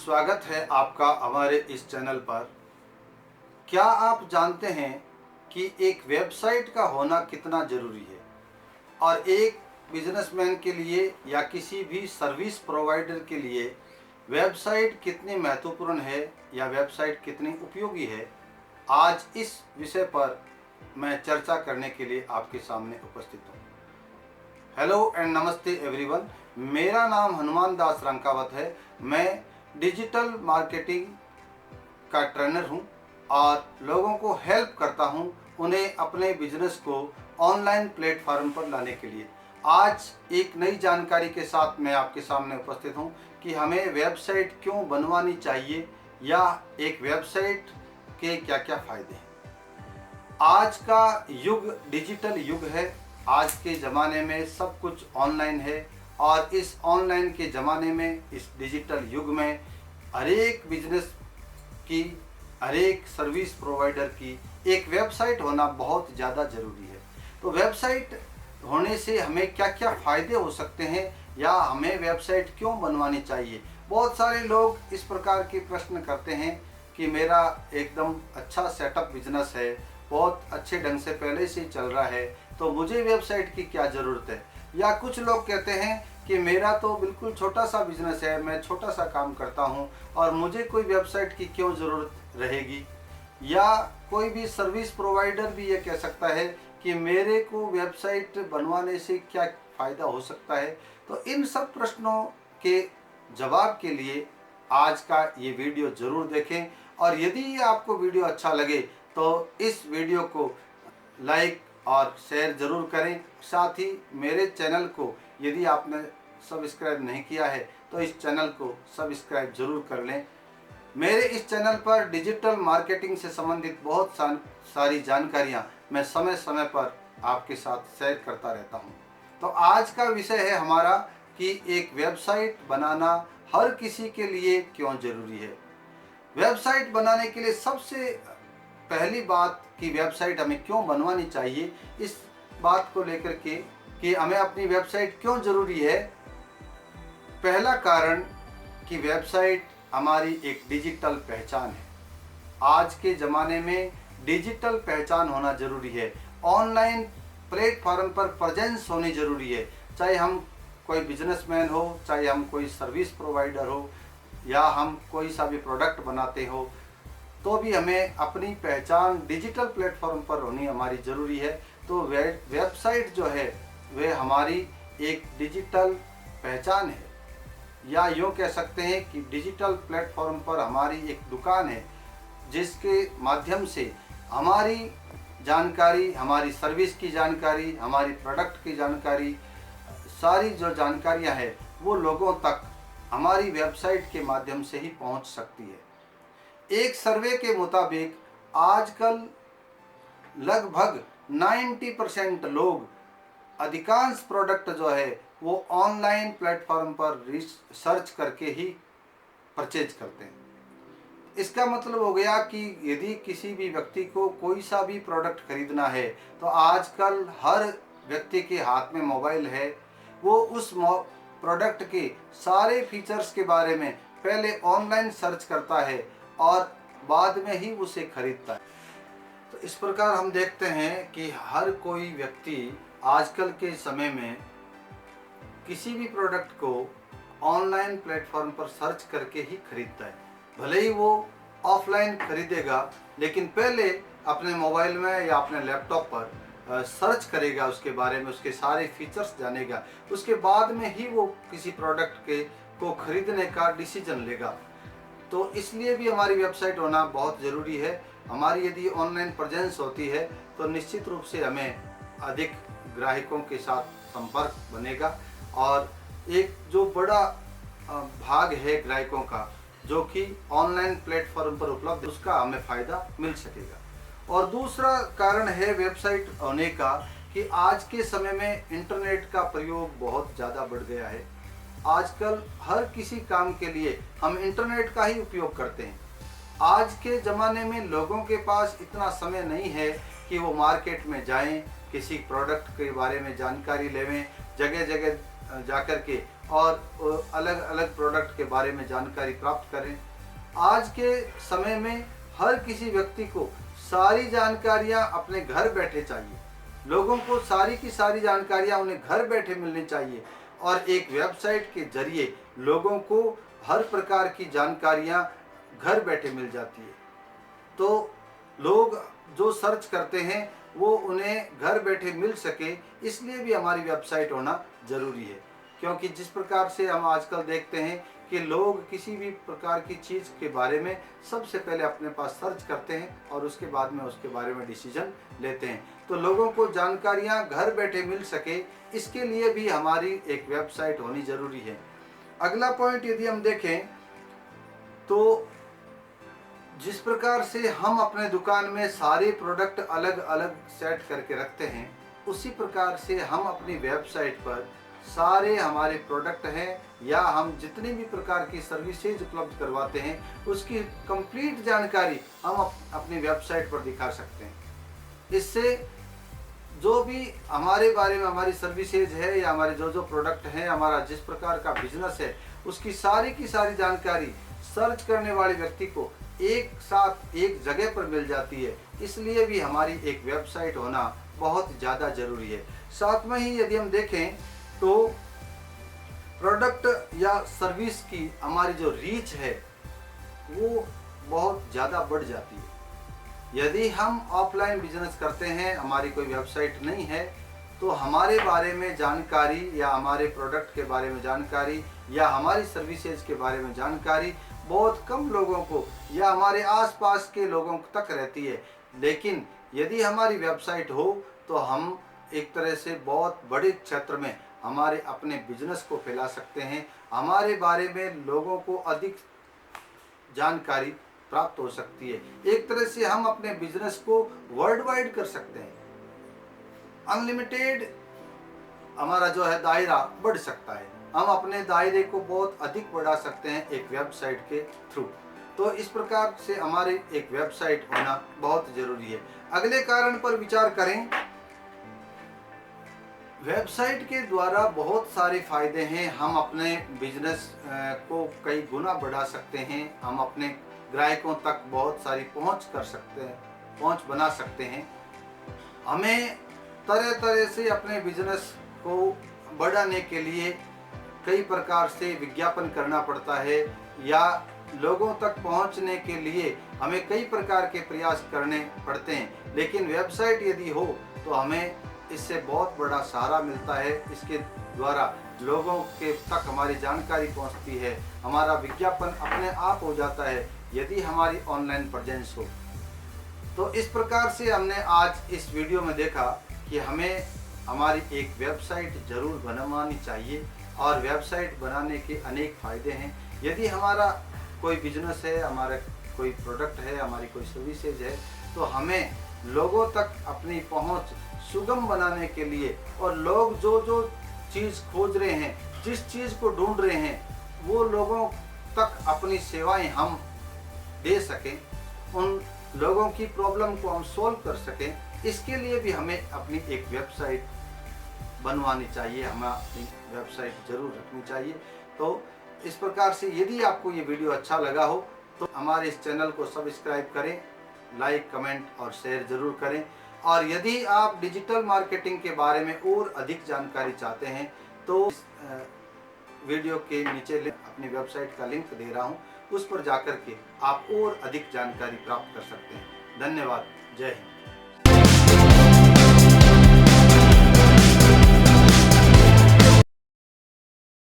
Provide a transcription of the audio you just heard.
स्वागत है आपका हमारे इस चैनल पर। क्या आप जानते हैं कि एक वेबसाइट का होना कितना ज़रूरी है और एक बिजनेसमैन के लिए या किसी भी सर्विस प्रोवाइडर के लिए वेबसाइट कितनी महत्वपूर्ण है या वेबसाइट कितनी उपयोगी है। आज इस विषय पर मैं चर्चा करने के लिए आपके सामने उपस्थित हूँ। हेलो एंड नमस्ते एवरीवन, मेरा नाम हनुमान दास रंकावत है। मैं डिजिटल मार्केटिंग का ट्रेनर हूं और लोगों को हेल्प करता हूं उन्हें अपने बिजनेस को ऑनलाइन प्लेटफॉर्म पर लाने के लिए। आज एक नई जानकारी के साथ मैं आपके सामने उपस्थित हूं कि हमें वेबसाइट क्यों बनवानी चाहिए या एक वेबसाइट के क्या क्या फ़ायदे हैं। आज का युग डिजिटल युग है। आज के ज़माने में सब कुछ ऑनलाइन है और इस ऑनलाइन के ज़माने में, इस डिजिटल युग में हर एक बिजनेस की, हर एक सर्विस प्रोवाइडर की एक वेबसाइट होना बहुत ज़्यादा ज़रूरी है। तो वेबसाइट होने से हमें क्या क्या फ़ायदे हो सकते हैं या हमें वेबसाइट क्यों बनवानी चाहिए। बहुत सारे लोग इस प्रकार के प्रश्न करते हैं कि मेरा एकदम अच्छा सेटअप बिजनेस है, बहुत अच्छे ढंग से पहले से चल रहा है, तो मुझे वेबसाइट की क्या ज़रूरत है। या कुछ लोग कहते हैं कि मेरा तो बिल्कुल छोटा सा बिजनेस है, मैं छोटा सा काम करता हूं और मुझे कोई वेबसाइट की क्यों ज़रूरत रहेगी। या कोई भी सर्विस प्रोवाइडर भी ये कह सकता है कि मेरे को वेबसाइट बनवाने से क्या फ़ायदा हो सकता है। तो इन सब प्रश्नों के जवाब के लिए आज का ये वीडियो ज़रूर देखें और यदि ये आपको वीडियो अच्छा लगे तो इस वीडियो को लाइक और शेयर ज़रूर करें। साथ ही मेरे चैनल को यदि आपने सब्सक्राइब नहीं किया है तो इस चैनल को सब्सक्राइब ज़रूर कर लें। मेरे इस चैनल पर डिजिटल मार्केटिंग से संबंधित बहुत सारी जानकारियां मैं समय समय पर आपके साथ शेयर करता रहता हूं। तो आज का विषय है हमारा कि एक वेबसाइट बनाना हर किसी के लिए क्यों ज़रूरी है। वेबसाइट बनाने के लिए सबसे पहली बात कि वेबसाइट हमें क्यों बनवानी चाहिए, इस बात को लेकर के कि हमें अपनी वेबसाइट क्यों ज़रूरी है। पहला कारण कि वेबसाइट हमारी एक डिजिटल पहचान है। आज के ज़माने में डिजिटल पहचान होना ज़रूरी है। ऑनलाइन प्लेटफॉर्म पर प्रेजेंस होनी ज़रूरी है। चाहे हम कोई बिजनेसमैन हो, चाहे हम कोई सर्विस प्रोवाइडर हो या हम कोई सा भी प्रोडक्ट बनाते हो, तो भी हमें अपनी पहचान डिजिटल प्लेटफॉर्म पर होनी हमारी ज़रूरी है। तो वेबसाइट जो है वह हमारी एक डिजिटल पहचान है, या यूँ कह सकते हैं कि डिजिटल प्लेटफॉर्म पर हमारी एक दुकान है जिसके माध्यम से हमारी जानकारी, हमारी सर्विस की जानकारी, हमारी प्रोडक्ट की जानकारी, सारी जो जानकारियां हैं वो लोगों तक हमारी वेबसाइट के माध्यम से ही पहुंच सकती है। एक सर्वे के मुताबिक आजकल लगभग 90% लोग अधिकांश प्रोडक्ट जो है वो ऑनलाइन प्लेटफॉर्म पर सर्च करके ही परचेज करते हैं। इसका मतलब हो गया कि यदि किसी भी व्यक्ति को कोई सा भी प्रोडक्ट खरीदना है तो आजकल हर व्यक्ति के हाथ में मोबाइल है। वो उस प्रोडक्ट के सारे फीचर्स के बारे में पहले ऑनलाइन सर्च करता है और बाद में ही उसे खरीदता है। तो इस प्रकार हम देखते हैं कि हर कोई व्यक्ति आजकल के समय में किसी भी प्रोडक्ट को ऑनलाइन प्लेटफॉर्म पर सर्च करके ही खरीदता है। भले ही वो ऑफलाइन खरीदेगा, लेकिन पहले अपने मोबाइल में या अपने लैपटॉप पर सर्च करेगा, उसके बारे में उसके सारे फीचर्स जानेगा, उसके बाद में ही वो किसी प्रोडक्ट को खरीदने का डिसीजन लेगा। तो इसलिए भी हमारी वेबसाइट होना बहुत ज़रूरी है। हमारी यदि ऑनलाइन प्रेजेंस होती है तो निश्चित रूप से हमें अधिक ग्राहकों के साथ संपर्क बनेगा और एक जो बड़ा भाग है ग्राहकों का जो कि ऑनलाइन प्लेटफॉर्म पर उपलब्ध है, उसका हमें फ़ायदा मिल सकेगा। और दूसरा कारण है वेबसाइट होने का कि आज के समय में इंटरनेट का प्रयोग बहुत ज़्यादा बढ़ गया है। आजकल हर किसी काम के लिए हम इंटरनेट का ही उपयोग करते हैं। आज के ज़माने में लोगों के पास इतना समय नहीं है कि वो मार्केट में जाएं, किसी प्रोडक्ट के बारे में जानकारी लेवें, जगह जगह जाकर के और अलग अलग प्रोडक्ट के बारे में जानकारी प्राप्त करें। आज के समय में हर किसी व्यक्ति को सारी जानकारियां अपने घर बैठे चाहिए। लोगों को सारी की सारी जानकारियां उन्हें घर बैठे मिलनी चाहिए और एक वेबसाइट के जरिए लोगों को हर प्रकार की जानकारियां घर बैठे मिल जाती है। तो लोग जो सर्च करते हैं वो उन्हें घर बैठे मिल सके, इसलिए भी हमारी वेबसाइट होना ज़रूरी है। क्योंकि जिस प्रकार से हम आजकल देखते हैं कि लोग किसी भी प्रकार की चीज़ के बारे में सबसे पहले अपने पास सर्च करते हैं और उसके बाद में उसके बारे में डिसीजन लेते हैं। तो लोगों को जानकारियां घर बैठे मिल सके, इसके लिए भी हमारी एक वेबसाइट होनी ज़रूरी है। अगला पॉइंट यदि हम देखें तो जिस प्रकार से हम अपने दुकान में सारे प्रोडक्ट अलग अलग सेट करके रखते हैं, उसी प्रकार से हम अपनी वेबसाइट पर सारे हमारे प्रोडक्ट हैं या हम जितनी भी प्रकार की सर्विसेज उपलब्ध करवाते हैं उसकी कंप्लीट जानकारी हम अपनी वेबसाइट पर दिखा सकते हैं। इससे जो भी हमारे बारे में हमारी सर्विसेज है या हमारे जो जो प्रोडक्ट हैं, हमारा जिस प्रकार का बिजनेस है, उसकी सारी की सारी जानकारी सर्च करने वाले व्यक्ति को एक साथ एक जगह पर मिल जाती है। इसलिए भी हमारी एक वेबसाइट होना बहुत ज़्यादा ज़रूरी है। साथ में ही यदि हम देखें तो प्रोडक्ट या सर्विस की हमारी जो रीच है वो बहुत ज़्यादा बढ़ जाती है। यदि हम ऑफलाइन बिजनेस करते हैं, हमारी कोई वेबसाइट नहीं है, तो हमारे बारे में जानकारी या हमारे प्रोडक्ट के बारे में जानकारी या हमारी सर्विसेज के बारे में जानकारी बहुत कम लोगों को या हमारे आसपास के लोगों तक रहती है। लेकिन यदि हमारी वेबसाइट हो तो हम एक तरह से बहुत बड़े क्षेत्र में हमारे अपने बिजनेस को फैला सकते हैं। हमारे बारे में लोगों को अधिक जानकारी प्राप्त हो सकती है। एक तरह से हम अपने बिजनेस को वर्ल्ड वाइड कर सकते हैं। अनलिमिटेड हमारा जो है दायरा बढ़ सकता है। हम अपने दायरे को बहुत अधिक बढ़ा सकते हैं एक वेबसाइट के थ्रू। तो इस प्रकार से हमारी एक वेबसाइट होना बहुत ज़रूरी है। अगले कारण पर विचार करें। वेबसाइट के द्वारा बहुत सारे फायदे हैं। हम अपने बिजनेस को कई गुना बढ़ा सकते हैं। हम अपने ग्राहकों तक बहुत सारी पहुंच कर सकते हैं, पहुंच बना सकते हैं। हमें तरह तरह से अपने बिजनेस को बढ़ाने के लिए कई प्रकार से विज्ञापन करना पड़ता है या लोगों तक पहुंचने के लिए हमें कई प्रकार के प्रयास करने पड़ते हैं। लेकिन वेबसाइट यदि हो तो हमें इससे बहुत बड़ा सहारा मिलता है। इसके द्वारा लोगों के तक हमारी जानकारी पहुंचती है, हमारा विज्ञापन अपने आप हो जाता है यदि हमारी ऑनलाइन प्रेजेंस हो। तो इस प्रकार से हमने आज इस वीडियो में देखा कि हमें हमारी एक वेबसाइट ज़रूर बनवानी चाहिए और वेबसाइट बनाने के अनेक फ़ायदे हैं। यदि हमारा कोई बिजनेस है, हमारा कोई प्रोडक्ट है, हमारी कोई सर्विसेज है, तो हमें लोगों तक अपनी पहुंच सुगम बनाने के लिए और लोग जो जो चीज़ खोज रहे हैं, जिस चीज़ को ढूंढ रहे हैं, वो लोगों तक अपनी सेवाएं हम दे सकें, उन लोगों की प्रॉब्लम को हम सॉल्व कर सकें, इसके लिए भी हमें अपनी एक वेबसाइट बनवानी चाहिए, हमें अपनी वेबसाइट ज़रूर रखनी चाहिए। तो इस प्रकार से यदि आपको ये वीडियो अच्छा लगा हो तो हमारे इस चैनल को सब्सक्राइब करें, लाइक, कमेंट और शेयर ज़रूर करें। और यदि आप डिजिटल मार्केटिंग के बारे में और अधिक जानकारी चाहते हैं तो वीडियो के नीचे अपनी वेबसाइट का लिंक दे रहा हूं, उस पर जाकर के आप और अधिक जानकारी प्राप्त कर सकते हैं। धन्यवाद। जय हिंद।